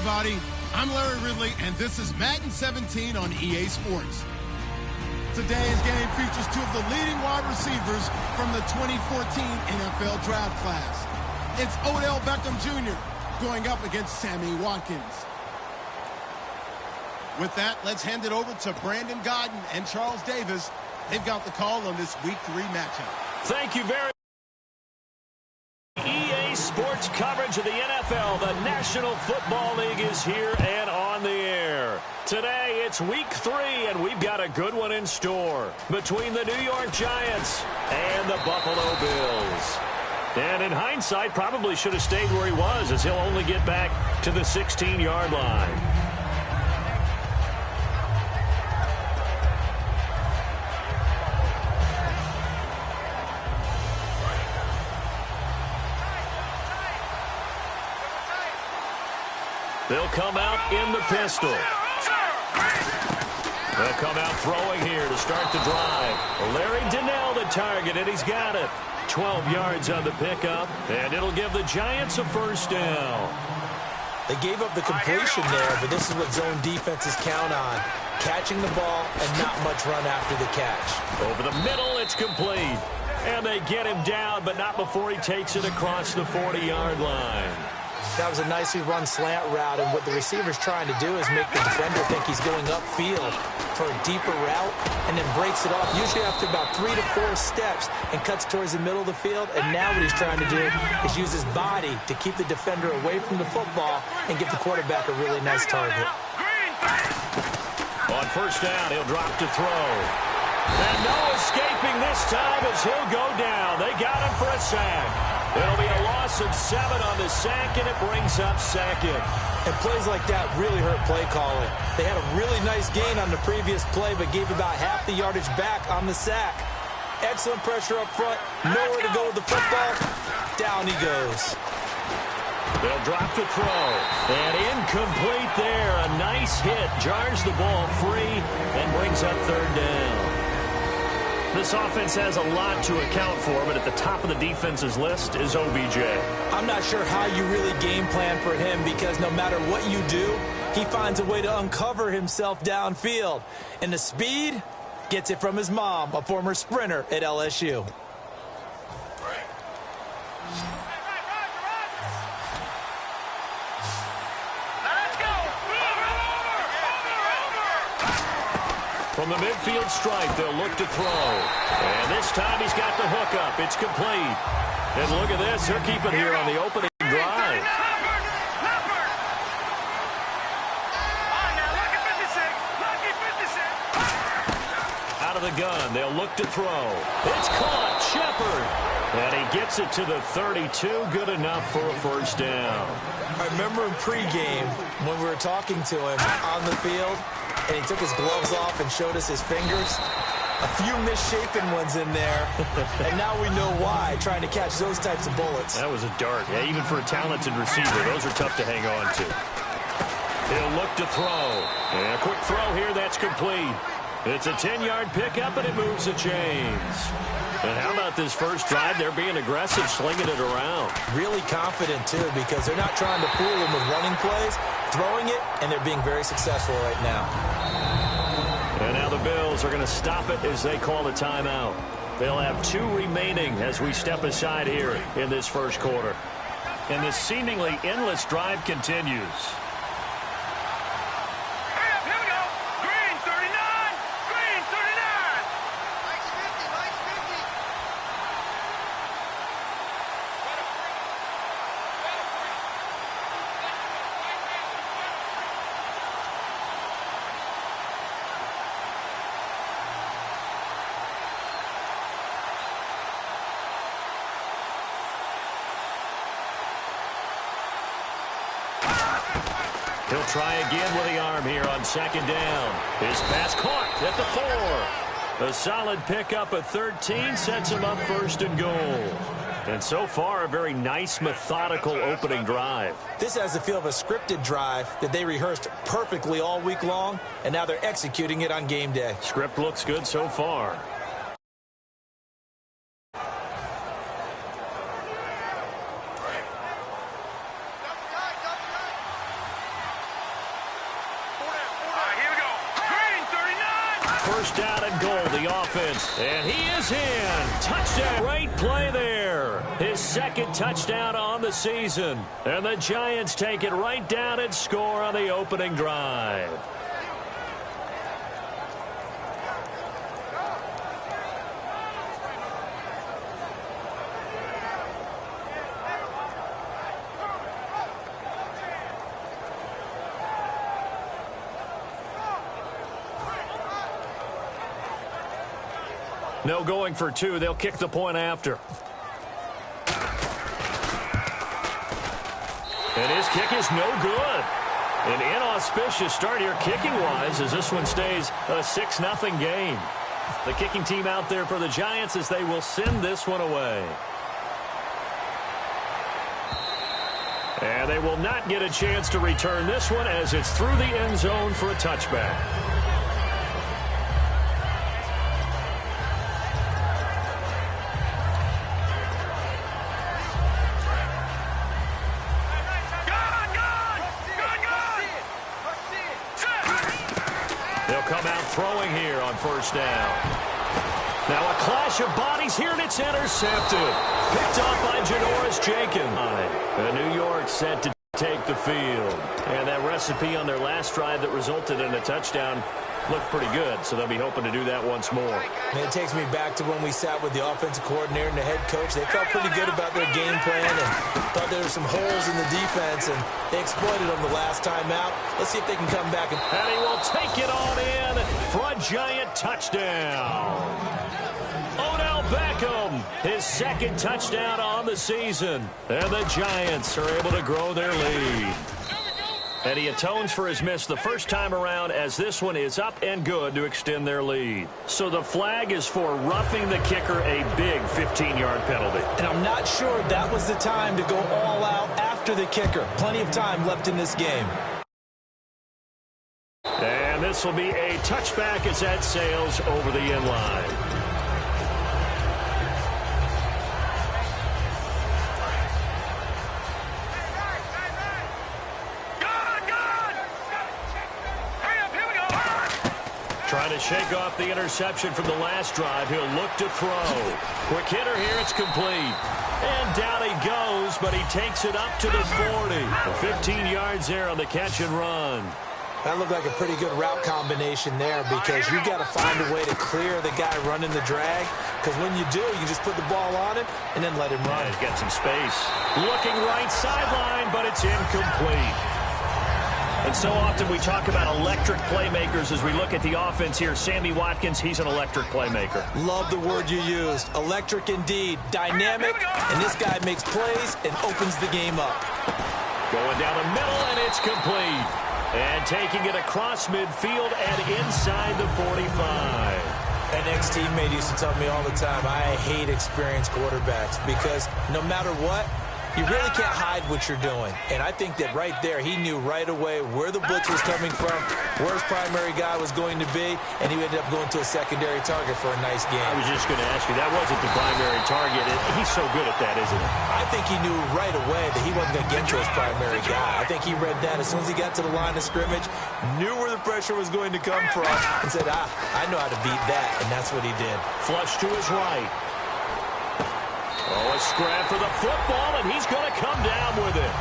everybody. I'm Larry Ridley, and this is Madden 17 on EA Sports. Today's game features two of the leading wide receivers from the 2014 NFL Draft class. It's Odell Beckham Jr. going up against Sammy Watkins. With that, let's hand it over to Brandon Godden and Charles Davis. They've got the call on this Week 3 matchup. Thank you very much. EA Sports coverage of the NFL. The National Football League is here and on the air. Today, it's Week 3, and we've got a good one in store between the New York Giants and the Buffalo Bills. And in hindsight, probably should have stayed where he was, as he'll only get back to the 16-yard line. They'll come out in the pistol. They'll come out throwing here to start the drive. Larry Donnell the target, and he's got it. 12 yards on the pickup, and it'll give the Giants a first down. They gave up the completion there, but this is what zone defenses count on. Catching the ball and not much run after the catch. Over the middle, it's complete. And they get him down, but not before he takes it across the 40-yard line. That was a nicely run slant route, and what the receiver's trying to do is make the defender think he's going upfield for a deeper route, and then breaks it off, usually after about 3 to 4 steps, and cuts towards the middle of the field. And now what he's trying to do is use his body to keep the defender away from the football and give the quarterback a really nice target. On first down, he'll drop to throw. And no escaping this time as he'll go down. They got him for a sack. It'll be a loss of 7 on the sack, and it brings up second. And plays like that really hurt play calling. They had a really nice gain on the previous play, but gave about half the yardage back on the sack. Excellent pressure up front. Nowhere to go with the football. Down he goes. They'll drop to throw. And incomplete there. A nice hit. Jars the ball free and brings up third down. This offense has a lot to account for, but at the top of the defense's list is OBJ. I'm not sure how you really game plan for him, because no matter what you do, he finds a way to uncover himself downfield. And the speed gets it from his mom, a former sprinter at LSU. From the midfield stripe, they'll look to throw. And this time he's got the hook up. It's complete. And look at this. They're keeping here on the opening drive. Out of the gun, they'll look to throw. It's caught. Shepard. And he gets it to the 32. Good enough for a first down. I remember in pregame when we were talking to him on the field, and he took his gloves off and showed us his fingers. A few misshapen ones in there, and now we know why, trying to catch those types of bullets. That was a dart. Yeah, even for a talented receiver, those are tough to hang on to. He'll look to throw. And a quick throw here, that's complete. It's a 10-yard pickup, and it moves the chains. And how about this first drive? They're being aggressive, slinging it around. Really confident, too, because they're not trying to fool them with running plays, throwing it, and they're being very successful right now. And now the Bills are going to stop it as they call a timeout. They'll have 2 remaining as we step aside here in this first quarter. And the seemingly endless drive continues. He'll try again with the arm here on second down. His pass caught at the 4. A solid pickup at 13 sets him up first and goal. And so far, a very nice, methodical opening drive. This has the feel of a scripted drive that they rehearsed perfectly all week long, and now they're executing it on game day. Script looks good so far. and goal, the offense. And he is in. Touchdown. Great play there. His second touchdown on the season. And the Giants take it right down and score on the opening drive. No going for two. They'll kick the point after. And his kick is no good. An inauspicious start here kicking-wise as this one stays a 6-0 game. The kicking team out there for the Giants as they will send this one away. And they will not get a chance to return this one as it's through the end zone for a touchback. Throwing here on first down. Now a clash of bodies here, and it's intercepted. Picked off by Janoris Jenkins. New York set to take the field. And that recipe on their last drive that resulted in a touchdown looked pretty good, so they'll be hoping to do that once more. And it takes me back to when we sat with the offensive coordinator and the head coach. They felt pretty good about their game plan and thought there were some holes in the defense, and they exploited them the last time out. Let's see if they can come back. And he will take it on in for a Giant touchdown. Odell Beckham, his second touchdown on the season. And the Giants are able to grow their lead. And he atones for his miss the first time around as this one is up and good to extend their lead. So the flag is for roughing the kicker, a big 15-yard penalty. And I'm not sure that was the time to go all out after the kicker. Plenty of time left in this game. And this will be a touchback as that sails over the end line. Trying to shake off the interception from the last drive. He'll look to throw. Quick hitter here. It's complete. And down he goes, but he takes it up to the 40. 15 yards there on the catch and run. That looked like a pretty good route combination there because you've got to find a way to clear the guy running the drag, because when you do, you just put the ball on him and then let him run. Yeah, he's got some space. Looking right sideline, but it's incomplete. And so often we talk about electric playmakers as we look at the offense here. Sammy Watkins, he's an electric playmaker. Love the word you used. Electric indeed. Dynamic, and this guy makes plays and opens the game up. Going down the middle, and it's complete. And taking it across midfield and inside the 45. An ex-teammate used to tell me all the time, I hate experienced quarterbacks because no matter what, you really can't hide what you're doing. And I think that right there, he knew right away where the blitz was coming from, where his primary guy was going to be, and he ended up going to a secondary target for a nice game. I was just going to ask you, that wasn't the primary target. He's so good at that, isn't he? I think he knew right away that he wasn't going to get to his primary guy. I think he read that as soon as he got to the line of scrimmage, knew where the pressure was going to come from, and said, I know how to beat that, and that's what he did. Flush to his right. Oh, a scrap for the football, and he's going to come down with it.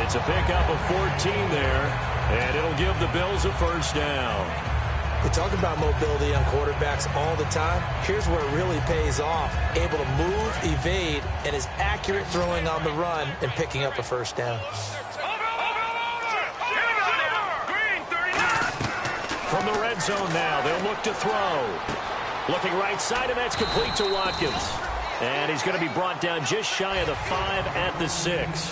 It's a pickup of 14 there, and it'll give the Bills a first down. We talk about mobility on quarterbacks all the time. Here's where it really pays off. Able to move, evade, and is accurate throwing on the run and picking up a first down. From the red zone now, they'll look to throw. Looking right side, and that's complete to Watkins. And he's going to be brought down just shy of the 5 at the 6.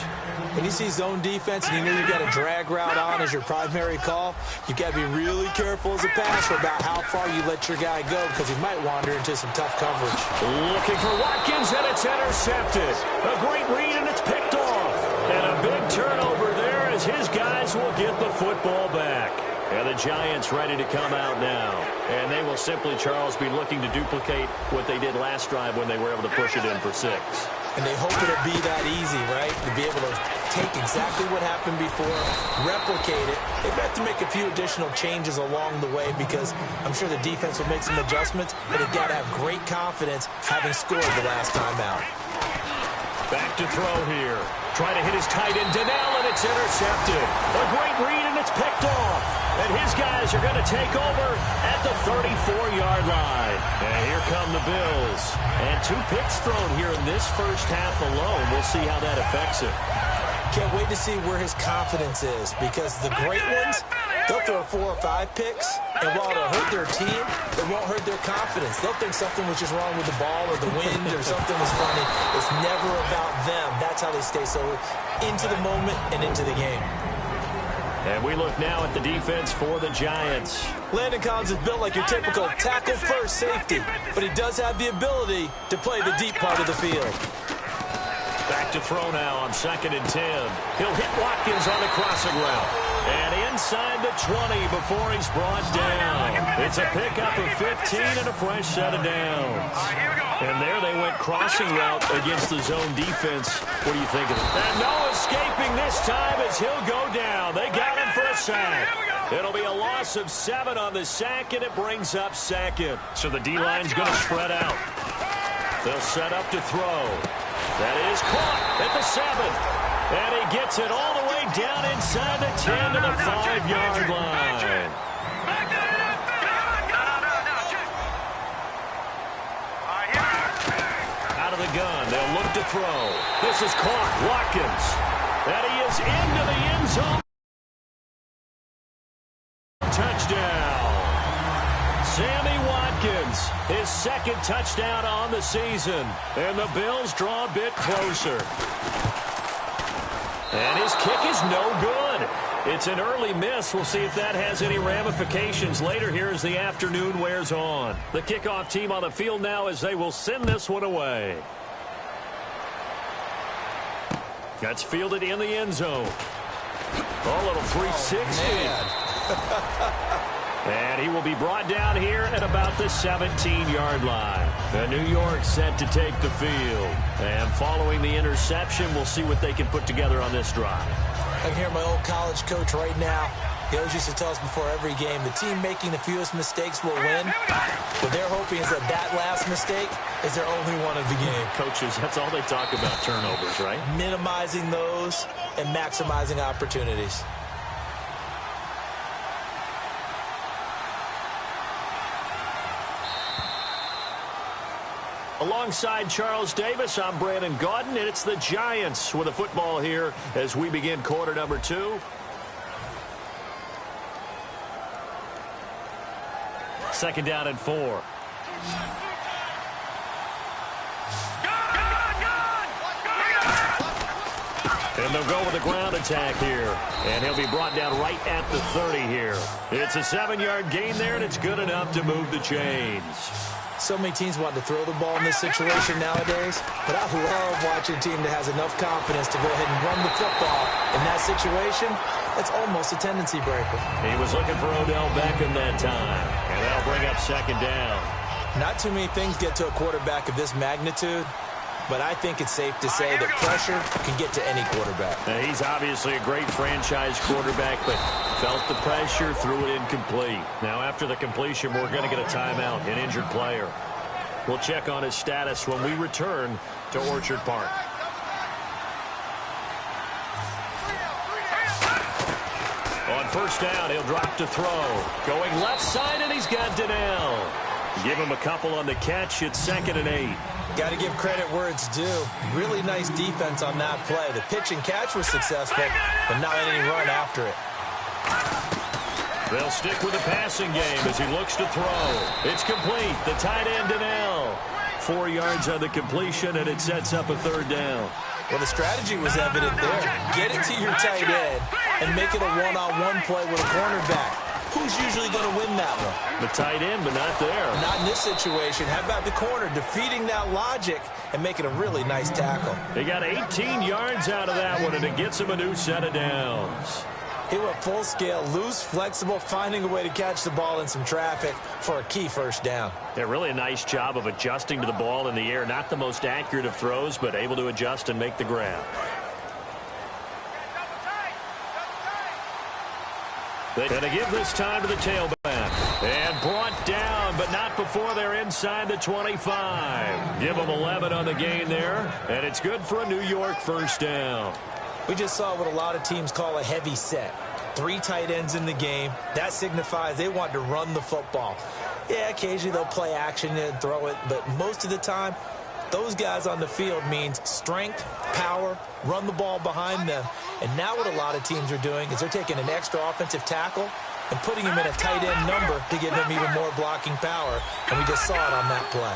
When you see zone defense and you know you've got a drag route on as your primary call, you've got to be really careful as a passer about how far you let your guy go because he might wander into some tough coverage. Looking for Watkins, and it's intercepted. A great read, and it's picked off. And a big turnover there as his guys will get the football back. And the Giants ready to come out now. And they will simply, Charles, be looking to duplicate what they did last drive when they were able to push it in for 6. And they hope it'll be that easy, right? To be able to take exactly what happened before, replicate it. They have to make a few additional changes along the way because I'm sure the defense will make some adjustments, but they've got to have great confidence having scored the last time out. Back to throw here. Trying to hit his tight end, Donnell, and it's intercepted. A great read, and it's picked off. And his guys are going to take over at the 34-yard line. And here come the Bills. And 2 picks thrown here in this first half alone. We'll see how that affects it. Can't wait to see where his confidence is because the great ones, they'll throw 4 or 5 picks, and while it'll hurt their team, it won't hurt their confidence. They'll think something was just wrong with the ball or the wind or something was funny. It's never about them. That's how they stay so into the moment and into the game. And we look now at the defense for the Giants. Landon Collins is built like your typical tackle-first safety, but he does have the ability to play the deep part of the field. Back to throw now on 2nd and 10. He'll hit Watkins on the crossing route. And inside the 20 before he's brought down. It's a pickup of 15 and a fresh set of downs. And there they went crossing route against the zone defense. What do you think of it? And no escaping this time as he'll go down. They got him for a sack. It'll be a loss of 7 on the sack, and it brings up 2nd. So the D-line's going to spread out. They'll set up to throw. That is caught at the 7. And he gets it all the way down inside the 10 to the 5-yard line. Out of the gun, they'll look to throw. This is caught. Watkins. And he is into the end zone. Touchdown. Sammy Watkins, his 2nd touchdown on the season. And the Bills draw a bit closer. And his kick is no good. It's an early miss. We'll see if that has any ramifications later here as the afternoon wears on. The kickoff team on the field now as they will send this one away. That's fielded in the end zone. A little 360. And he will be brought down here at about the 17-yard line. The New York set to take the field. And following the interception, we'll see what they can put together on this drive. I can hear my old college coach right now. He always used to tell us before every game, the team making the fewest mistakes will win. What they're hoping is that last mistake is their only one of the game. Coaches, that's all they talk about, turnovers, right? Minimizing those and maximizing opportunities. Alongside Charles Davis, I'm Brandon Gaudin, and it's the Giants with a football here as we begin quarter number 2. Second down and 4. And they'll go with a ground attack here. And he'll be brought down right at the 30 here. It's a 7-yard gain there, and it's good enough to move the chains. So many teams want to throw the ball in this situation nowadays, but I love watching a team that has enough confidence to go ahead and run the football. In that situation, that's almost a tendency breaker. He was looking for Odell Beckham that time, and that'll bring up 2nd down. Not too many things get to a quarterback of this magnitude, but I think it's safe to say that pressure can get to any quarterback. Now, he's obviously a great franchise quarterback, but felt the pressure, threw it incomplete. Now, after the completion, we're going to get a timeout, an injured player. We'll check on his status when we return to Orchard Park. On first down, he'll drop to throw. Going left side, and he's got Donnell. Give him a couple on the catch. It's 2nd and 8. Got to give credit where it's due. Really nice defense on that play. The pitch and catch was successful, but not any run after it. They'll stick with the passing game as he looks to throw. It's complete. The tight end, Donnell. 4 yards on the completion, and it sets up a 3rd down. Well, the strategy was evident there. Get it to your tight end and make it a one-on-one play with a cornerback. Who's usually going to win that one? The tight end, but not there. Not in this situation. How about the corner defeating that logic and making a really nice tackle? They got 18 yards out of that one, and it gets him a new set of downs. He went full scale, loose, flexible, finding a way to catch the ball in some traffic for a key first down. Yeah, really a nice job of adjusting to the ball in the air. Not the most accurate of throws, but able to adjust and make the grab. They're going to give this time to the tailback. And brought down, but not before they're inside the 25. Give them 11 on the gain there, and it's good for a New York first down. We just saw what a lot of teams call a heavy set. 3 tight ends in the game. That signifies they want to run the football. Yeah, occasionally they'll play action and throw it, but most of the time, those guys on the field means strength, power, run the ball behind them. And now what a lot of teams are doing is they're taking an extra offensive tackle and putting him in a tight end number to give him even more blocking power. And we just saw it on that play.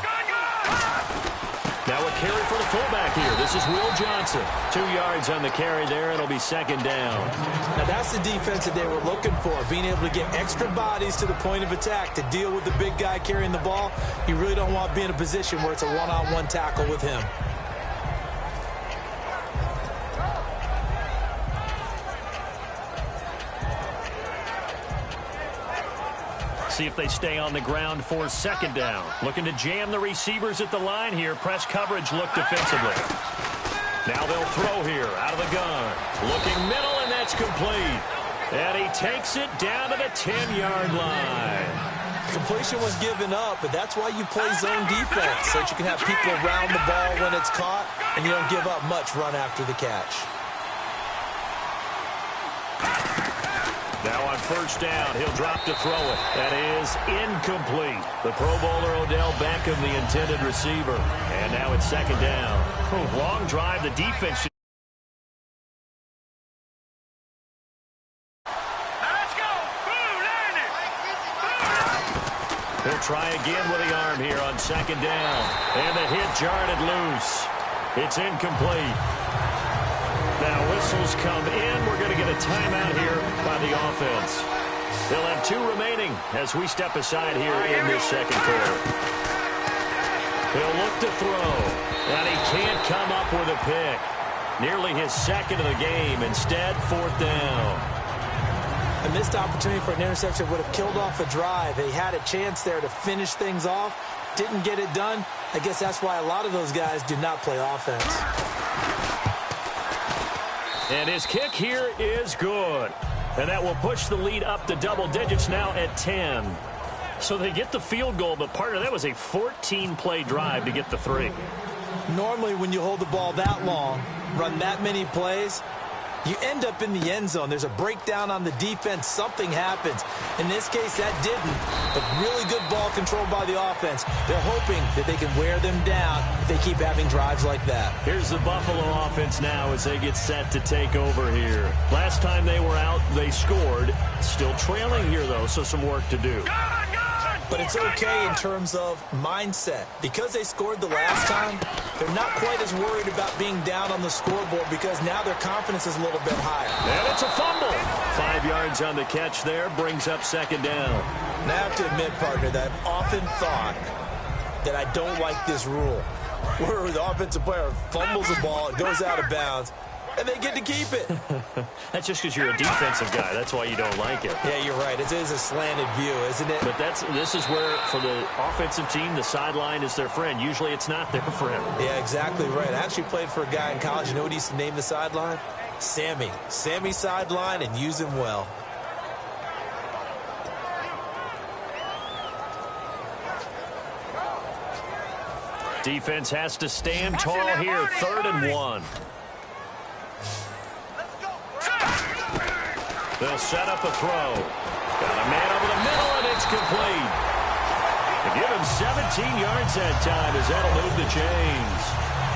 Now a carry for the fullback here. This is Will Johnson. 2 yards on the carry there. It'll be second down. Now that's the defense that they were looking for, being able to get extra bodies to the point of attack to deal with the big guy carrying the ball. You really don't want to be in a position where it's a one-on-one tackle with him. See if they stay on the ground for second down. Looking to jam the receivers at the line here. Press coverage look defensively. Now they'll throw here out of the gun. Looking middle, and that's complete. And he takes it down to the 10-yard line. Completion was given up, but that's why you play zone defense, so that you can have people around the ball when it's caught, and you don't give up much run after the catch. Now on first down, he'll drop to throw it. That is incomplete. The Pro Bowler Odell Beckham, the intended receiver. And now it's second down. Long drive. The defense. Let's go. He'll try again with the arm here on second down. And the hit jarred it loose. It's incomplete. Now whistles come in. We're going to get a timeout here by the offense. They'll have 2 remaining as we step aside here in this second quarter. He'll look to throw, and he can't come up with a pick. Nearly his second of the game. Instead, fourth down. A missed opportunity for an interception would have killed off a drive. They had a chance there to finish things off. Didn't get it done. I guess that's why a lot of those guys do not play offense. And his kick here is good. And that will push the lead up to double digits now at 10. So they get the field goal, but partner, that was a 14-play drive to get the 3. Normally when you hold the ball that long, run that many plays, you end up in the end zone. There's a breakdown on the defense. Something happens. In this case, that didn't. But really good ball control by the offense. They're hoping that they can wear them down if they keep having drives like that. Here's the Buffalo offense now as they get set to take over here. Last time they were out, they scored. Still trailing here, though, so some work to do. But it's okay in terms of mindset. Because they scored the last time, they're not quite as worried about being down on the scoreboard because now their confidence is a little bit higher. And it's a fumble. 5 yards on the catch there, brings up second down. And I have to admit, partner, that I've often thought that I don't like this rule, where the offensive player fumbles the ball, it goes out of bounds, and they get to keep it. That's just because you're a defensive guy. That's why you don't like it. Yeah, you're right. It is a slanted view, isn't it? But this is where, for the offensive team, the sideline is their friend. Usually it's not their friend. Yeah, exactly right. I actually played for a guy in college. You know what he used to name the sideline? Sammy. Sammy sideline, and use him well. Defense has to stand tall here. 3rd and 1. They'll set up a throw. Got a man over the middle, and it's complete. They give him 17 yards that time as that'll move the chains.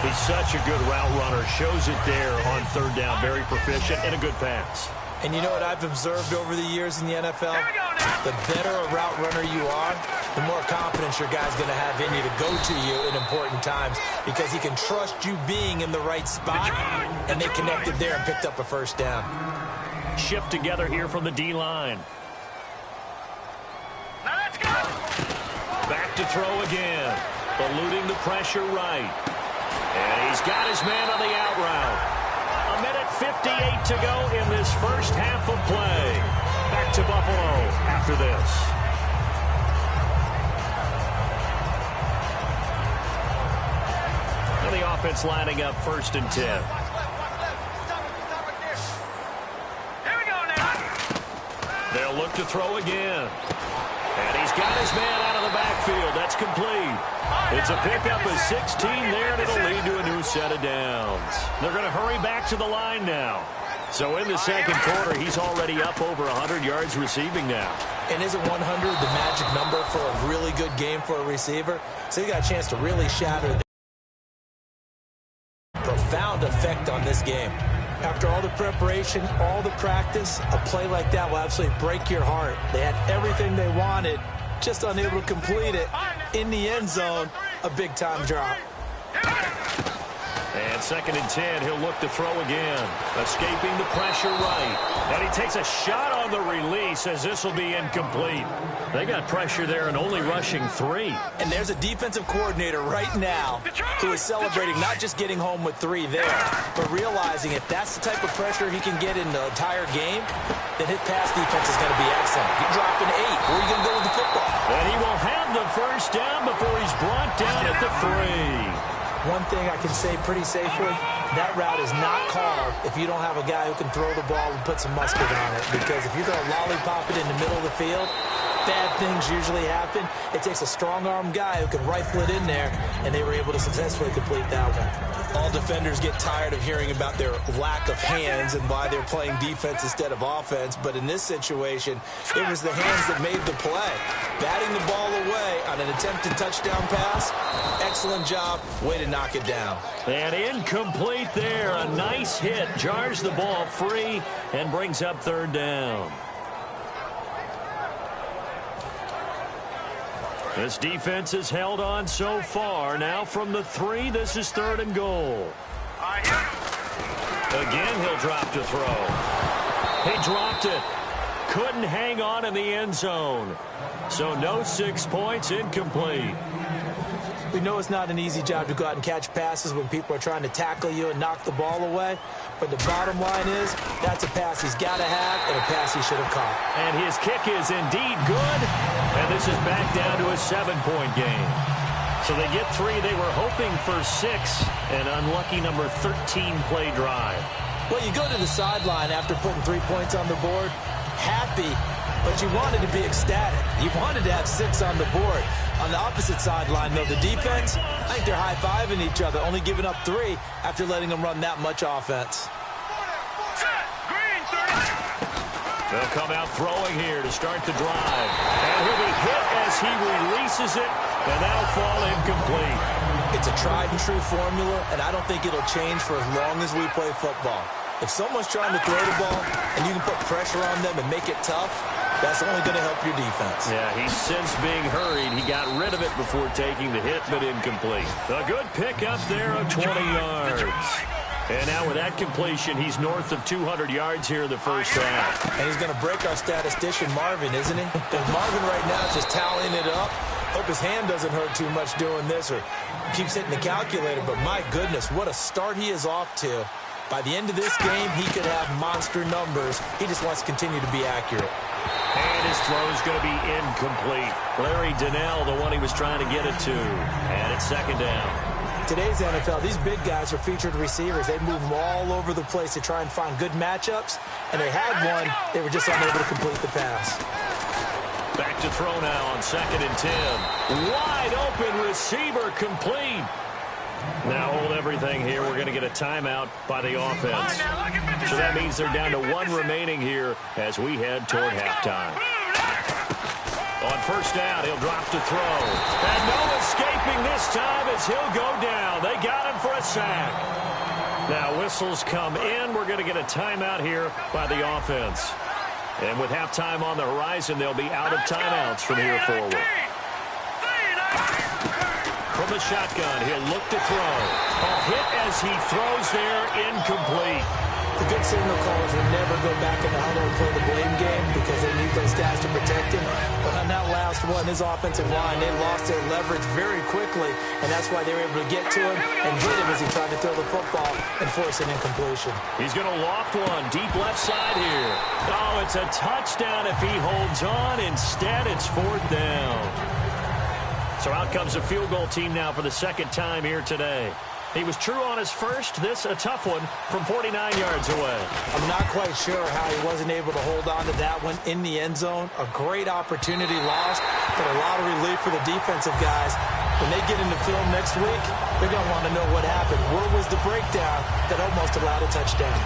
He's such a good route runner. Shows it there on 3rd down. Very proficient and a good pass. And you know what I've observed over the years in the NFL? The better a route runner you are, the more confidence your guy's going to have in you to go to you in important times because he can trust you being in the right spot, and they connected there and picked up a first down. Shift together here from the D-line. Let's go. Back to throw again. Eluding the pressure right. And he's got his man on the out route. 1:58 to go in this first half of play. Back to Buffalo after this. And the offense lining up 1st and 10. Here we go now. They'll look to throw again. And he's got his man out of the backfield. That's complete. It's a pickup of 16 there, and it'll lead to a new set of downs. They're going to hurry back to the line now. So in the second quarter, he's already up over 100 yards receiving now. And isn't 100 the magic number for a really good game for a receiver? So he got a chance to really shatter the profound effect on this game. After all the preparation, all the practice, a play like that will absolutely break your heart. They had everything they wanted, just unable to complete it. In the end zone, a big-time drop. And 2nd and 10, he'll look to throw again. Escaping the pressure right. And he takes a shot on the release as this will be incomplete. They got pressure there and only rushing 3. And there's a defensive coordinator right now who is celebrating not just getting home with 3 there, but realizing if that's the type of pressure he can get in the entire game, then his pass defense is going to be excellent. He dropped an 8. Where are you going to go with the football? And he will have the first down before he's brought down at the 3. One thing I can say pretty safely, that route is not called if you don't have a guy who can throw the ball and put some mustard on it. Because if you're going to lollipop it in the middle of the field, bad things usually happen. It takes a strong-arm guy who can rifle it in there, and they were able to successfully complete that one. All defenders get tired of hearing about their lack of hands and why they're playing defense instead of offense. But in this situation, it was the hands that made the play. Batting the ball away on an attempted touchdown pass, excellent job. Way to knock it down. And incomplete there. A nice hit. Jars the ball free and brings up 3rd down. This defense has held on so far. Now from the 3, this is 3rd and goal. Again, he'll drop to throw. He dropped it. Couldn't hang on in the end zone. So no 6 points, incomplete. We know it's not an easy job to go out and catch passes when people are trying to tackle you and knock the ball away. But the bottom line is, that's a pass he's got to have and a pass he should have caught. And his kick is indeed good. And this is back down to a 7-point game. So they get 3. They were hoping for 6. An unlucky number 13 play drive. Well, you go to the sideline after putting 3 points on the board, happy, but you wanted to be ecstatic. You wanted to have 6 on the board. On the opposite sideline, though, the defense, I think they're high-fiving each other, only giving up 3 after letting them run that much offense. They'll come out throwing here to start the drive. And he'll be hit as he releases it, and that'll fall incomplete. It's a tried-and-true formula, and I don't think it'll change for as long as we play football. If someone's trying to throw the ball and you can put pressure on them and make it tough, that's only going to help your defense. Yeah, he's since being hurried. He got rid of it before taking the hit, but incomplete. A good pickup there of 20 yards. And now with that completion, he's north of 200 yards here in the first half. And he's going to break our statistician, Marvin, isn't he? Because Marvin right now is just tallying it up. Hope his hand doesn't hurt too much doing this or keeps hitting the calculator. But my goodness, what a start he is off to. By the end of this game, he could have monster numbers. He just wants to continue to be accurate. And his throw is going to be incomplete. Larry Donnell, the one he was trying to get it to. And it's 2nd down. Today's NFL, these big guys are featured receivers. They move them all over the place to try and find good matchups. And they had one. They were just unable to complete the pass. Back to throw now on 2nd and 10. Wide open receiver complete. Now hold everything here. We're going to get a timeout by the offense. So that means they're down to 1 remaining here as we head toward halftime. On 1st down, he'll drop to throw. And no escaping this time as he'll go down. They got him for a sack. Now whistles come in. We're going to get a timeout here by the offense. And with halftime on the horizon, they'll be out of timeouts from here forward. From the shotgun, he'll look to throw. A hit as he throws there, incomplete. The good signal callers will never go back in the huddle and play the blame game because they need those guys to protect him. But on that last one, his offensive line, they lost their leverage very quickly, and that's why they were able to get to him and hit him as he tried to throw the football and force an incompletion. He's going to loft one, deep left side here. Oh, it's a touchdown if he holds on. Instead, it's 4th down. So out comes the field goal team now for the 2nd time here today. He was true on his first. This a tough one from 49 yards away. I'm not quite sure how he wasn't able to hold on to that one in the end zone. A great opportunity lost, but a lot of relief for the defensive guys. When they get into film next week, they're going to want to know what happened. Where was the breakdown that almost allowed a touchdown?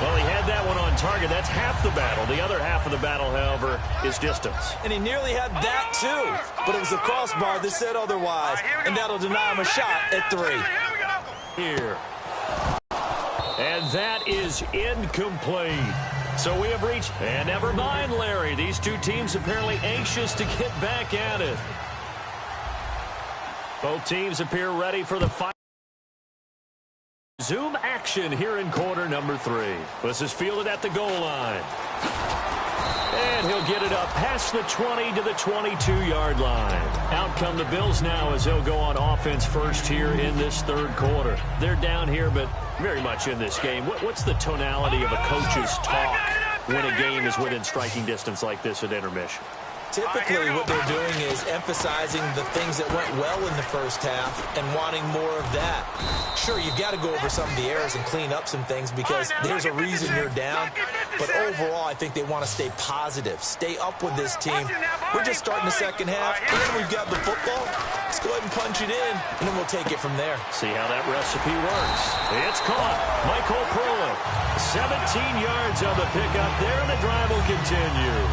Well, he had that one on target. That's half the battle. The other half of the battle, however, is distance. And he nearly had that, too. But it was the crossbar that said otherwise, and that'll deny him a shot at 3. Here. And that is incomplete. So we have reached, and never mind, Larry. These two teams apparently anxious to get back at it. Both teams appear ready for the fight. Zoom action here in quarter number 3. This is fielded at the goal line. And he'll get it up past the 20 to the 22-yard line. Out come the Bills now as they'll go on offense first here in this third quarter. They're down here, but very much in this game. What's the tonality of a coach's talk when a game is within striking distance like this at intermission? Typically, what they're doing is emphasizing the things that went well in the first half and wanting more of that. Sure, you've got to go over some of the errors and clean up some things because there's a reason you're down. But overall, I think they want to stay positive, stay up with this team. We're just starting the second half, and we've got the football. Let's go ahead and punch it in, and then we'll take it from there. See how that recipe works. It's caught. Michael Perla, 17 yards on the pickup there, and the drive will continue.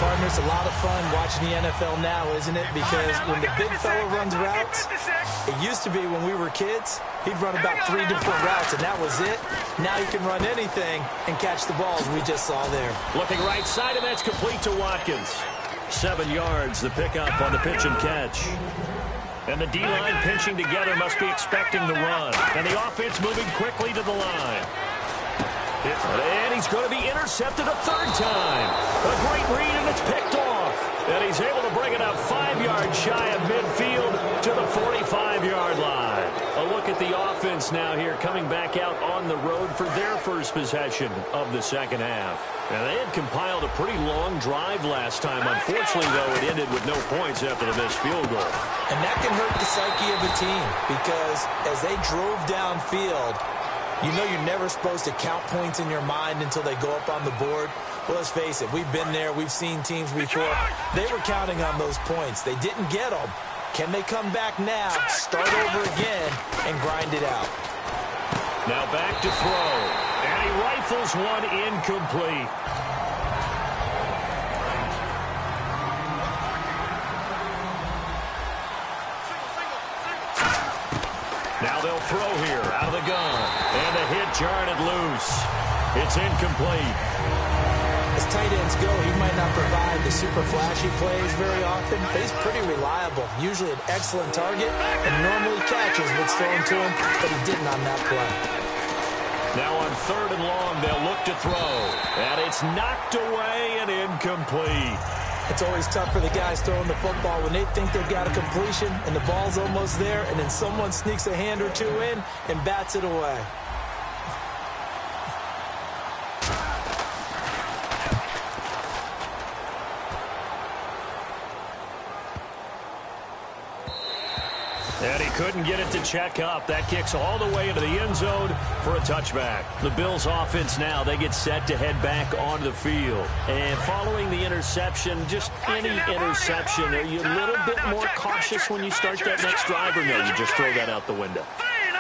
Partner, it's a lot of fun watching the NFL now, isn't it? Because when the big fella runs routes, it used to be when we were kids, he'd run about 3 different routes, and that was it. Now he can run anything and catch the balls we just saw there. Looking right side, and that's complete to Watkins. 7 yards, the pickup on the pitch and catch. And the D-line pinching together must be expecting the run. And the offense moving quickly to the line. And he's going to be intercepted a third time. A great read, and it's picked off. And he's able to bring it up 5 yards shy of midfield to the 45-yard line. A look at the offense now here coming back out on the road for their first possession of the second half. Now, they had compiled a pretty long drive last time. Unfortunately, though, it ended with no points after the missed field goal. And that can hurt the psyche of a team because as they drove downfield, you know you're never supposed to count points in your mind until they go up on the board. Well, let's face it, we've been there. We've seen teams before. They were counting on those points. They didn't get them. Can they come back now, start over again, and grind it out? Now back to throw. And he rifles one incomplete. Now they'll throw here out of the gun. And the hit jarred loose. It's incomplete. As tight ends go, he might not provide the super flashy plays very often, but he's pretty reliable. Usually an excellent target and normally catches what's thrown to him, but he didn't on that play. Now on 3rd and long, they'll look to throw. And it's knocked away and incomplete. It's always tough for the guys throwing the football when they think they've got a completion and the ball's almost there, and then someone sneaks a hand or two in and bats it away. And he couldn't get it to check up. That kicks all the way into the end zone for a touchback. The Bills offense now, they get set to head back onto the field. And following the interception, just any interception, are you a little bit more cautious when you start that next drive, or no, you just throw that out the window?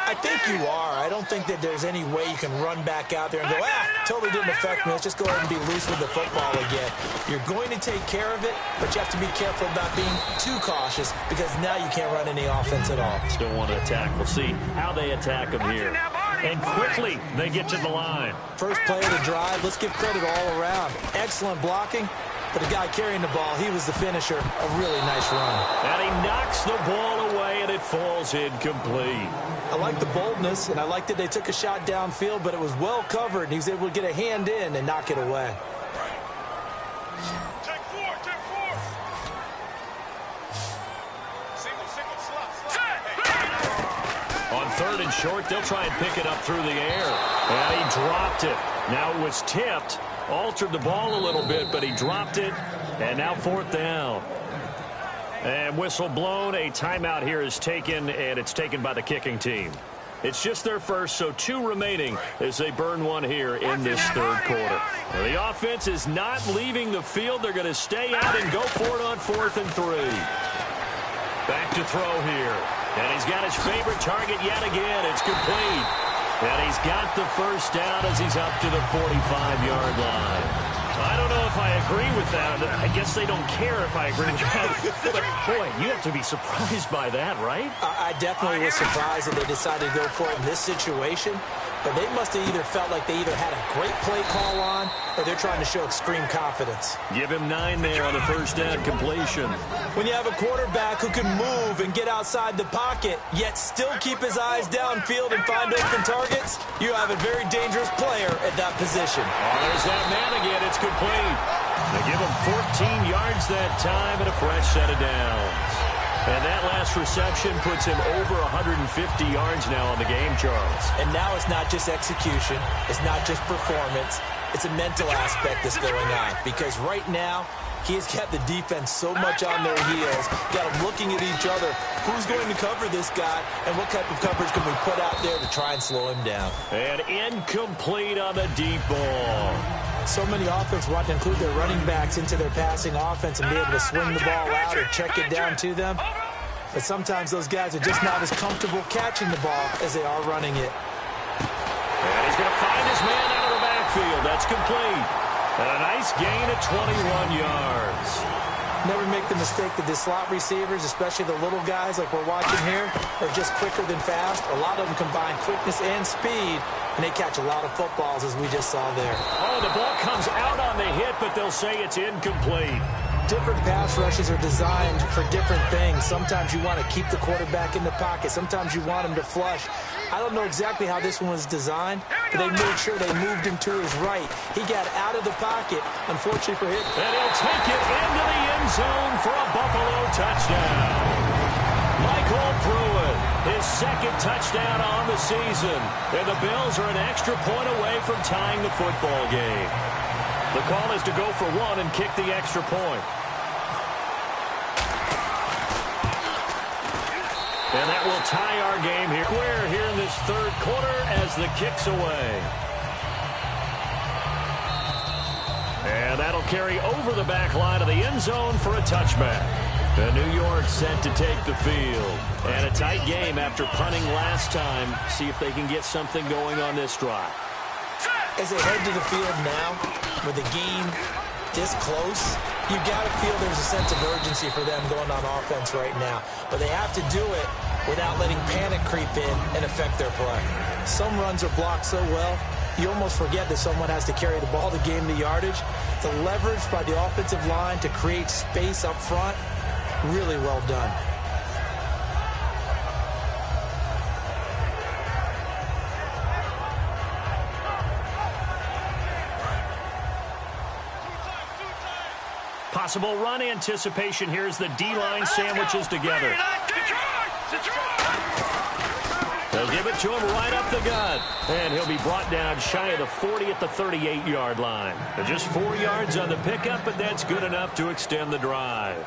I think you are. I don't think that there's any way you can run back out there and go, totally didn't affect me. Let's just go ahead and be loose with the football again. You're going to take care of it, but you have to be careful about being too cautious because now you can't run any offense at all. Still want to attack. We'll see how they attack them here. And quickly, they get to the line. First play of the drive, let's give credit all around. Excellent blocking. But the guy carrying the ball, he was the finisher. A really nice run. And he knocks the ball away, and it falls incomplete. I like the boldness, and I like that they took a shot downfield, but it was well covered, and he was able to get a hand in and knock it away. Take four. Single, slot. On 3rd and short, they'll try and pick it up through the air. And he dropped it. Now it was tipped. Altered the ball a little bit, but he dropped it. And now 4th down. And whistle blown. A timeout here is taken, and it's taken by the kicking team. It's just their first, so 2 remaining as they burn one here in this third quarter. The offense is not leaving the field. They're going to stay out and go for it on 4th and 3. Back to throw here. And he's got his favorite target yet again. It's complete. And he's got the first down as he's up to the 45-yard line. I don't know if I agree with that. I guess they don't care if I agree with that. But, boy, you have to be surprised by that, right? I definitely was surprised that they decided to go for it in this situation. But they must have either felt like they either had a great play call on or they're trying to show extreme confidence. Give him 9 there on the first down completion. When you have a quarterback who can move and get outside the pocket, yet still keep his eyes downfield and find open targets, you have a very dangerous player at that position. Oh, there's that man again. It's complete. They give him 14 yards that time and a fresh set of downs. And that last reception puts him over 150 yards now on the game, Charles. And now it's not just execution. It's not just performance. It's a mental aspect that's going on. Because right now, he has got the defense so much on their heels, got them looking at each other. Who's going to cover this guy, and what type of coverage can we put out there to try and slow him down? And incomplete on the deep ball. So many offenses want to include their running backs into their passing offense and be able to swing the ball out or check it down to them. But sometimes those guys are just not as comfortable catching the ball as they are running it. And he's going to find his man out of the backfield. That's complete. And a nice gain of 21 yards. Never make the mistake that the slot receivers, especially the little guys like we're watching here, are just quicker than fast. A lot of them combine quickness and speed, and they catch a lot of footballs, as we just saw there. Oh, the ball comes out on the hit, but they'll say it's incomplete. Different pass rushes are designed for different things. Sometimes you want to keep the quarterback in the pocket. Sometimes you want him to flush. I don't know exactly how this one was designed, but they made sure they moved him to his right. He got out of the pocket, unfortunately for him. And he'll take it into the end zone for a Buffalo touchdown. Michael Pruitt, his second touchdown on the season. And the Bills are an extra point away from tying the football game. The call is to go for 1 and kick the extra point. And that will tie our game here. Square here in this third quarter as the kick's away. And that'll carry over the back line of the end zone for a touchback. The New York set to take the field. And a tight game after punting last time. See if they can get something going on this drive. As they head to the field now, with the game this close, you got to feel there's a sense of urgency for them going on offense right now. But they have to do it without letting panic creep in and affect their play. Some runs are blocked so well, you almost forget that someone has to carry the ball to gain the yardage. The leverage by the offensive line to create space up front, really well done. Possible run anticipation here as the D-line sandwiches together. They'll give it to him right up the gut. And he'll be brought down shy of the 40 at the 38-yard line. Just 4 yards on the pickup, but that's good enough to extend the drive.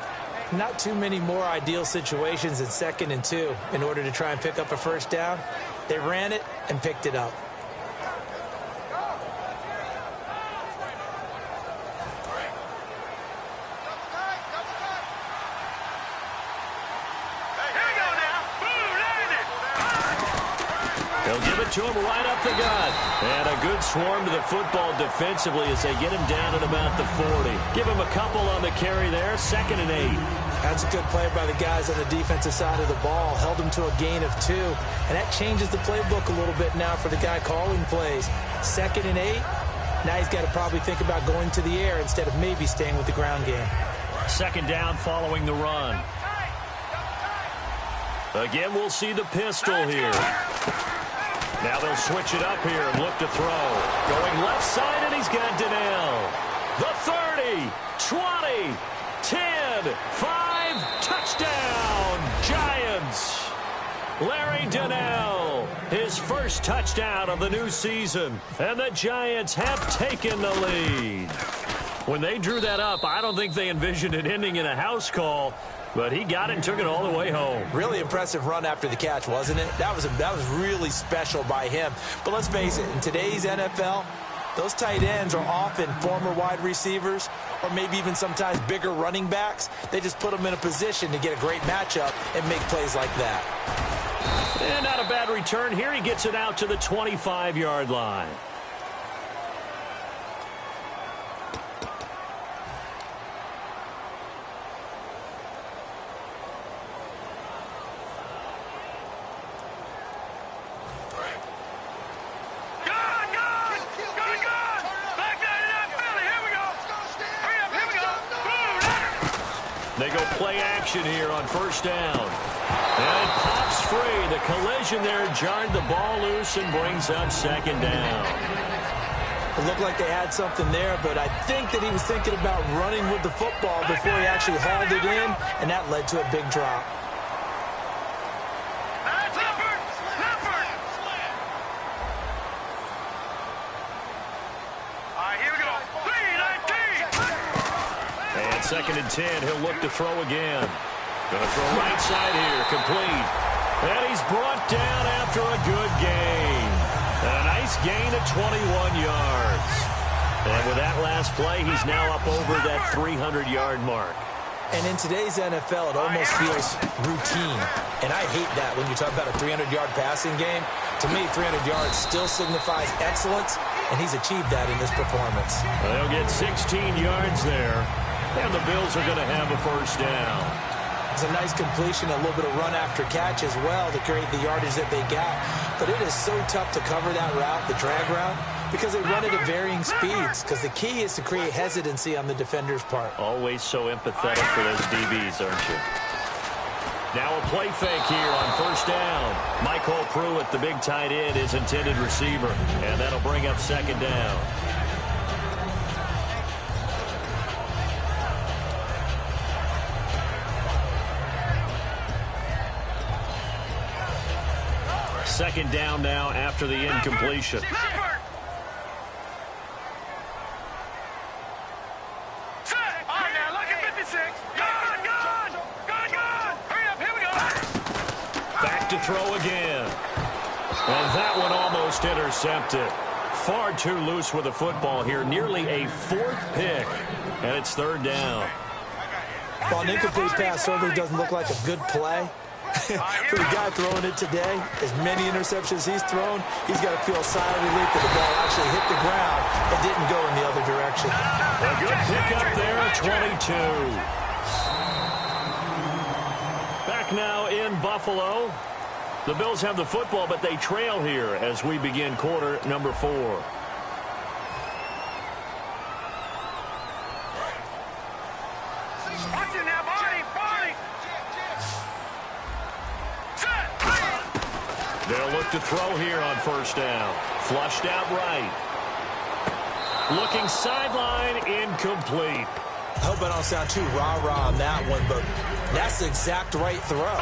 Not too many more ideal situations in 2nd and 2 in order to try and pick up a first down. They ran it and picked it up. They'll give it to him right up the gut. And a good swarm to the football defensively as they get him down at about the 40. Give him a couple on the carry there, 2nd and 8. That's a good play by the guys on the defensive side of the ball. Held him to a gain of 2. And that changes the playbook a little bit now for the guy calling plays. 2nd and 8. Now he's got to probably think about going to the air instead of maybe staying with the ground game. 2nd down following the run. Again, we'll see the pistol here. Now they'll switch it up here and look to throw. Going left side, and he's got Donnell. The 30, 20, 10, 5, touchdown, Giants. Larry Donnell, his first touchdown of the new season. And the Giants have taken the lead. When they drew that up, I don't think they envisioned it ending in a house call. But he got it and took it all the way home. Really impressive run after the catch, wasn't it? That was really special by him. But let's face it, in today's NFL, those tight ends are often former wide receivers or maybe even sometimes bigger running backs. They just put them in a position to get a great matchup and make plays like that. And not a bad return here. He gets it out to the 25-yard line. They go play action here on first down. And it pops free. The collision there jarred the ball loose and brings up second down. It looked like they had something there, but I think that he was thinking about running with the football before he actually hauled it in, and that led to a big drop. Second and 10, he'll look to throw again. Going to throw right side here, complete. And he's brought down after a good gain. A nice gain of 21 yards. And with that last play, he's now up over that 300-yard mark. And in today's NFL, it almost feels routine. And I hate that when you talk about a 300-yard passing game. To me, 300 yards still signifies excellence, and he's achieved that in this performance. They'll get 16 yards there. And the Bills are going to have a first down. It's a nice completion, a little bit of run after catch as well to create the yardage that they got. But it is so tough to cover that route, the drag route, because they run it at varying speeds. Because the key is to create hesitancy on the defender's part. Always so empathetic for those DBs, aren't you? Now a play fake here on first down. Michael Pruitt, the big tight end, is intended receiver. And that'll bring up second down. Second down now after the incompletion. Back to throw again. And that one almost intercepted. Far too loose with the football here. Nearly a fourth pick. And it's third down. Well, an incomplete pass certainly doesn't look like a good play. For the guy throwing it today, as many interceptions he's thrown, he's got to feel a sigh of relief that the ball actually hit the ground and didn't go in the other direction. A good pickup there, 22. Back now in Buffalo. The Bills have the football, but they trail here as we begin quarter number 4. They'll look to throw here on first down. Flushed out right. Looking sideline, incomplete. I hope I don't sound too rah-rah on that one, but that's the exact right throw.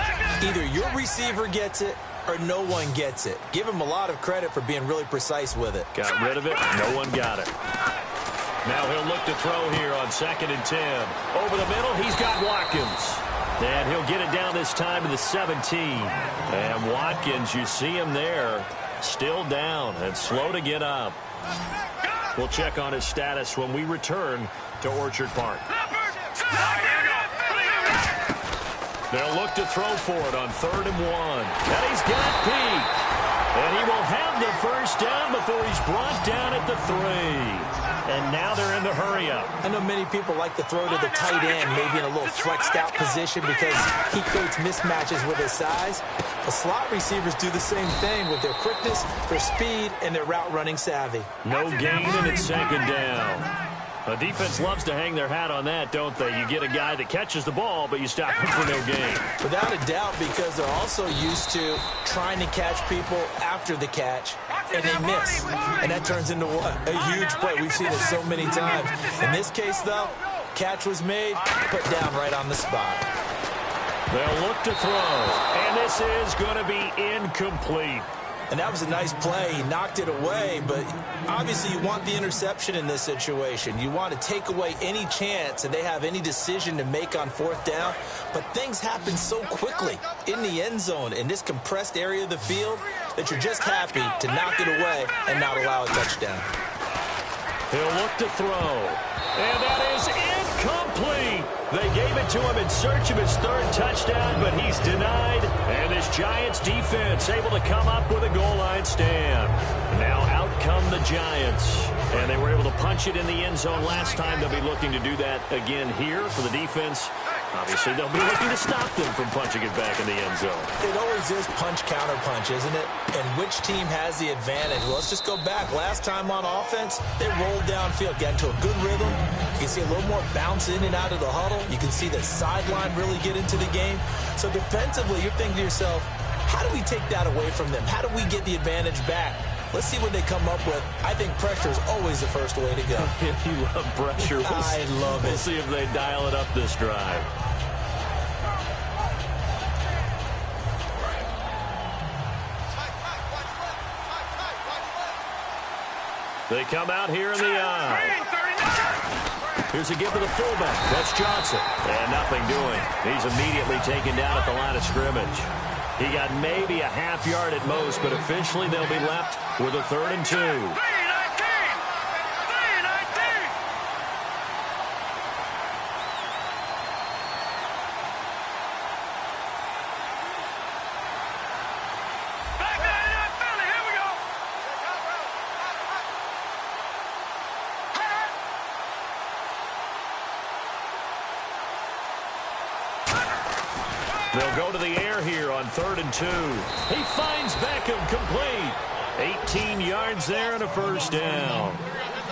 Either your receiver gets it or no one gets it. Give him a lot of credit for being really precise with it. Got rid of it. No one got it. Now he'll look to throw here on second and 10. Over the middle, he's got Watkins. And he'll get it down this time to the 17. And Watkins, you see him there, still down and slow to get up. We'll check on his status when we return to Orchard Park. They'll look to throw for it on 3rd and 1. And he's got Peak. And he will have the first down before he's brought down at the 3. And now they're in the hurry-up. I know many people like to throw to the tight end, maybe in a little flexed-out position because he creates mismatches with his size. The slot receivers do the same thing with their quickness, their speed, and their route-running savvy. No gain, and it's second down. A defense loves to hang their hat on that, don't they? You get a guy that catches the ball, but you stop him for no gain. Without a doubt, because they're also used to trying to catch people after the catch, and they miss. And that turns into what? A huge play. We've seen it so many times. In this case, though, catch was made, put down right on the spot. They'll look to throw, and this is going to be incomplete. And that was a nice play. He knocked it away, but obviously you want the interception in this situation. You want to take away any chance that they have any decision to make on fourth down. But things happen so quickly in the end zone in this compressed area of the field that you're just happy to knock it away and not allow a touchdown. He'll look to throw. And that is incomplete. They gave it to him in search of his third touchdown, but he's denied. And this Giants defense able to come up with a goal line stand. Now out come the Giants. And they were able to punch it in the end zone last time. They'll be looking to do that again here for the defense. Obviously, they'll be looking to stop them from punching it back in the end zone. It always is punch-counter-punch, isn't it? And which team has the advantage? Well, let's just go back. Last time on offense, they rolled downfield, got into a good rhythm. You can see a little more bounce in and out of the huddle. You can see the sideline really get into the game. So defensively, you're thinking to yourself, how do we take that away from them? How do we get the advantage back? Let's see what they come up with. I think pressure is always the first way to go. If you love pressure, I love it. We'll see if they dial it up this drive. They come out here in the eye. Here's a give to the fullback. That's Johnson. And nothing doing. He's immediately taken down at the line of scrimmage. He got maybe a half yard at most, but officially they'll be left with a 3rd and 2. They'll go to the air here on 3rd and 2. He finds Beckham complete. 18 yards there and a first down.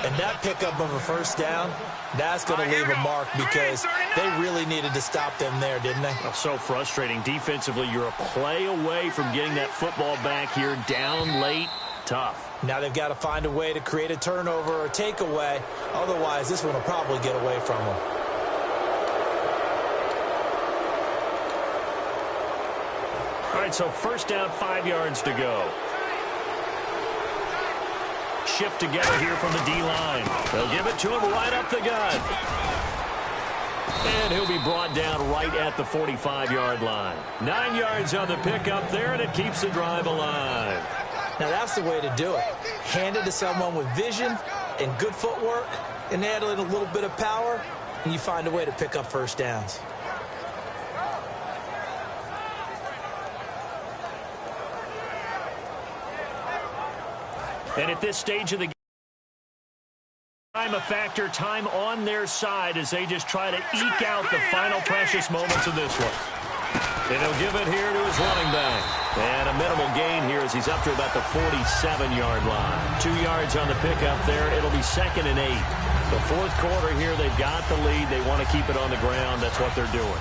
And that pickup of a first down, that's going to leave a mark because they really needed to stop them there, didn't they? Oh, so frustrating. Defensively, you're a play away from getting that football back here down late. Tough. Now they've got to find a way to create a turnover or takeaway. Otherwise, this one will probably get away from them. All right, so first down, 5 yards to go. Shift together here from the D-line. They'll give it to him right up the gut. And he'll be brought down right at the 45-yard line. 9 yards on the pickup there, and it keeps the drive alive. Now that's the way to do it. Hand it to someone with vision and good footwork, and add in a little bit of power, and you find a way to pick up first downs. And at this stage of the game, time a factor, time on their side as they just try to eke out the final precious moments of this one. And he'll give it here to his running back. And a minimal gain here as he's up to about the 47-yard line. 2 yards on the pickup there. It'll be 2nd and 8. The fourth quarter here, they've got the lead. They want to keep it on the ground. That's what they're doing.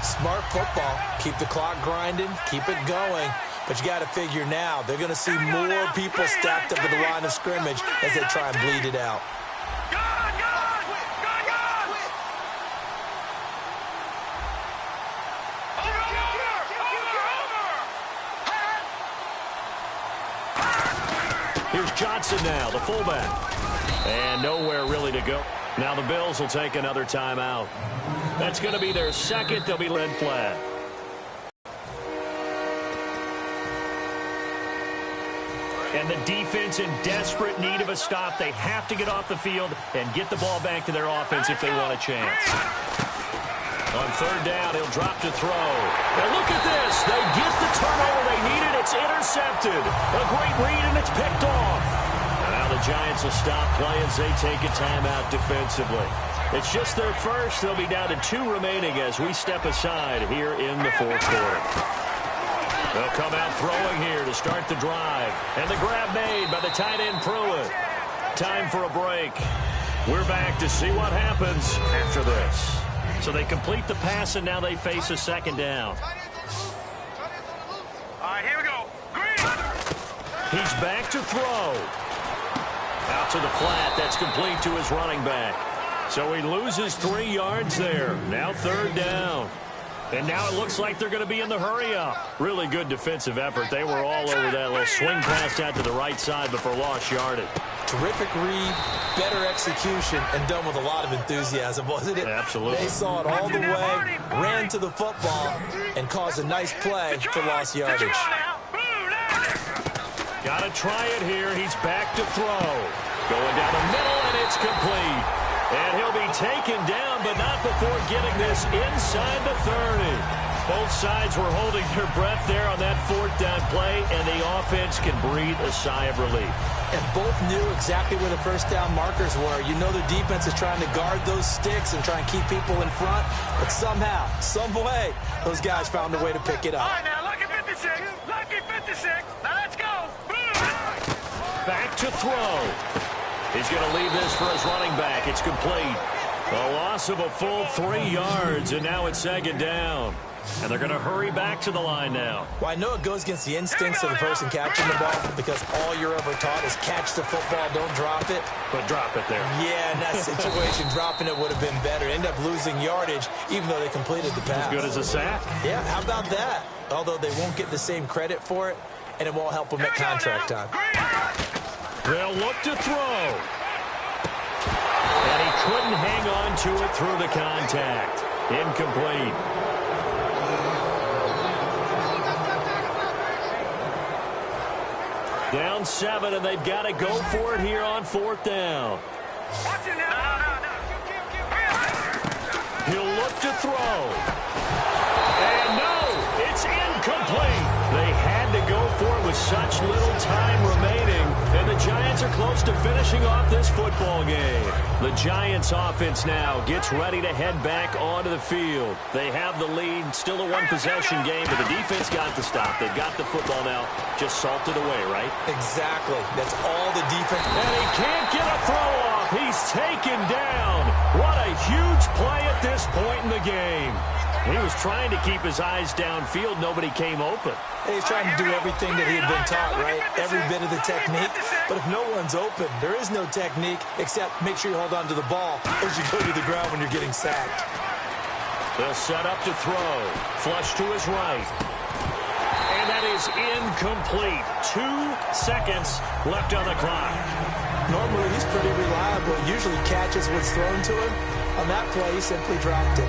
Smart football. Keep the clock grinding. Keep it going. But you got to figure now, they're going to see more people stacked up at the line of scrimmage as they try and bleed it out. Here's Johnson now, the fullback. And nowhere really to go. Now the Bills will take another timeout. That's going to be their second. They'll be led flat. And the defense in desperate need of a stop. They have to get off the field and get the ball back to their offense if they want a chance. On 3rd down, he'll drop to throw. And look at this. They get the turnover they needed. It's intercepted. A great read, and it's picked off. And now the Giants will stop play as they take a timeout defensively. It's just their first. They'll be down to 2 remaining as we step aside here in the fourth quarter. They'll come out throwing here to start the drive. And the grab made by the tight end Pruitt. Time for a break. We're back to see what happens after this. So they complete the pass, and now they face a 2nd down. All right, here we go. Green. He's back to throw. Out to the flat. That's complete to his running back. So he loses 3 yards there. Now 3rd down. And now it looks like they're going to be in the hurry-up. Really good defensive effort. They were all over that little swing pass out to the right side, but for lost yardage. Terrific read, better execution, and done with a lot of enthusiasm, wasn't it? Absolutely. They saw it all the way, ran to the football, and caused a nice play for lost yardage. Got to try it here. He's back to throw. Going down the middle, and it's complete. And he'll be taken down, but not before getting this inside the 30. Both sides were holding their breath there on that fourth down play, and the offense can breathe a sigh of relief. And both knew exactly where the first down markers were. You know the defense is trying to guard those sticks and try and keep people in front, but somehow, some way, those guys found a way to pick it up. All right, now, lucky 56. Lucky 56. Now, let's go. Back to throw. He's going to leave this for his running back. It's complete. A loss of a full 3 yards, and now it's second down. And they're going to hurry back to the line now. Well, I know it goes against the instincts of the person catching the ball because all you're ever taught is catch the football, don't drop it. But drop it there. Yeah, in that situation, dropping it would have been better. End up losing yardage, even though they completed the pass. As good as a sack. Yeah, how about that? Although they won't get the same credit for it, and it won't help them at contract time. They'll look to throw. And he couldn't hang on to it through the contact. Incomplete. Down 7, and they've got to go for it here on fourth down. He'll look to throw. And no, it's incomplete. They had to go for it with such little time remaining, and the Giants are close to finishing off this football game. The Giants offense now gets ready to head back onto the field. They have the lead, still a one-possession game, but the defense got the stop. They've got the football now, just salted away, right? Exactly. That's all the defense. And he can't get a throw off. He's taken down. What a huge play at this point in the game. He was trying to keep his eyes downfield. Nobody came open. He's trying to do everything that he had been taught, right? Every bit of the technique. But if no one's open, there is no technique except make sure you hold on to the ball as you go to the ground when you're getting sacked. They'll set up to throw. Flush to his right. And that is incomplete. 2 seconds left on the clock. Normally, he's pretty reliable. Usually catches what's thrown to him. On that play, he simply dropped it.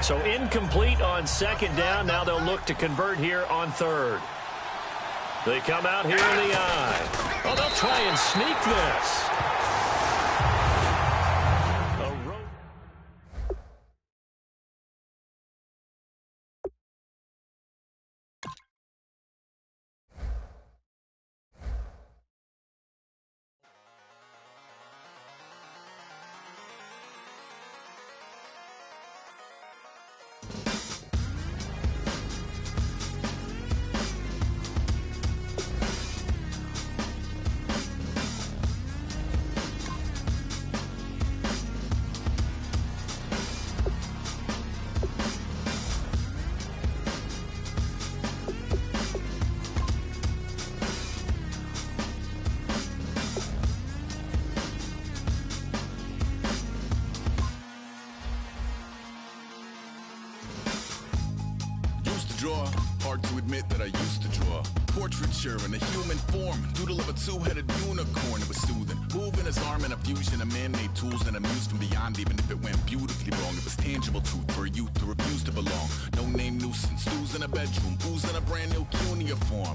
So incomplete on second down. Now they'll look to convert here on third. They come out here in the eye. Oh, they'll try and sneak this. Draw, hard to admit that I used to draw. Portraiture in a human form, doodle of a two-headed unicorn. It was soothing, moving his arm in a fusion of man-made tools and amused from beyond. Even if it went beautifully wrong, it was tangible truth for a youth who refused to belong. No name nuisance, stews in a bedroom, booze in a brand new cuneiform.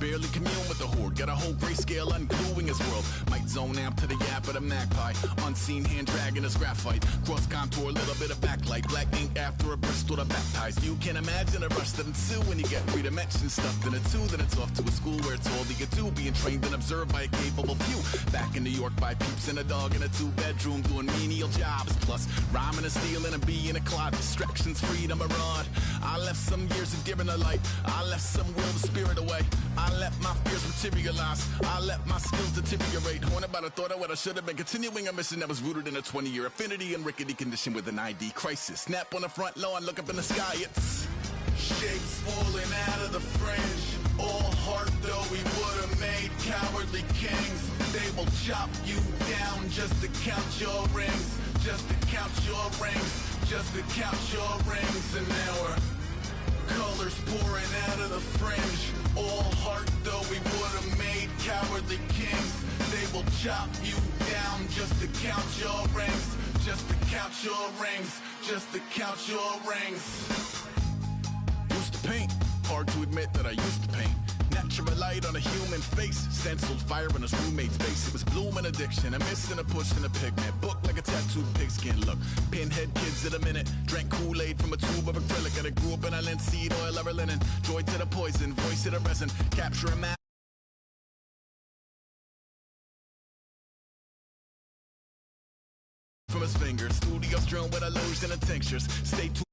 Barely commune with the horde, got a whole grayscale ungluing his world. Might zone out to the yap of the magpie, unseen hand dragging his graphite. Cross contour, little bit of backlight, black ink after a Bristol to baptize. You can imagine a rush that ensue when you get 3 dimensions stuffed in a 2. Then it's off to a school where it's all you get to, being trained and observed by a capable few. Back in New York by peeps and a dog in a 2-bedroom doing menial jobs. Plus rhyming and stealing and being a clod, distractions, freedom, a rod. I left some years of giving a light, I left some will the spirit away. I let my fears materialize. I let my skills deteriorate. Haunted by the thought of what I should have been. Continuing a mission that was rooted in a 20-year affinity and rickety condition with an ID crisis. Snap on the front lawn, look up in the sky, it's shapes falling out of the fringe. All heart though we would have made cowardly kings. They will chop you down just to count your rings. Just to count your rings. Just to count your rings. And now we're colors pouring out of the fringe. All heart though we would have made cowardly kings. They will chop you down just to count your rings. Just to count your rings. Just to count your rings. Used to paint, hard to admit that I used to paint. Natural light on a human face, stenciled fire in his roommate's face. It was blooming addiction, a miss and a push and a pigment. Book like a tattooed pigskin look. Pinhead kids in a minute, drank Kool-Aid from a tube of acrylic. And I grew up in a linseed oil ever linen. Joy to the poison, voice to the resin. Capture a man from his fingers. Studio strewn with illusion and tinctures. Stay tuned.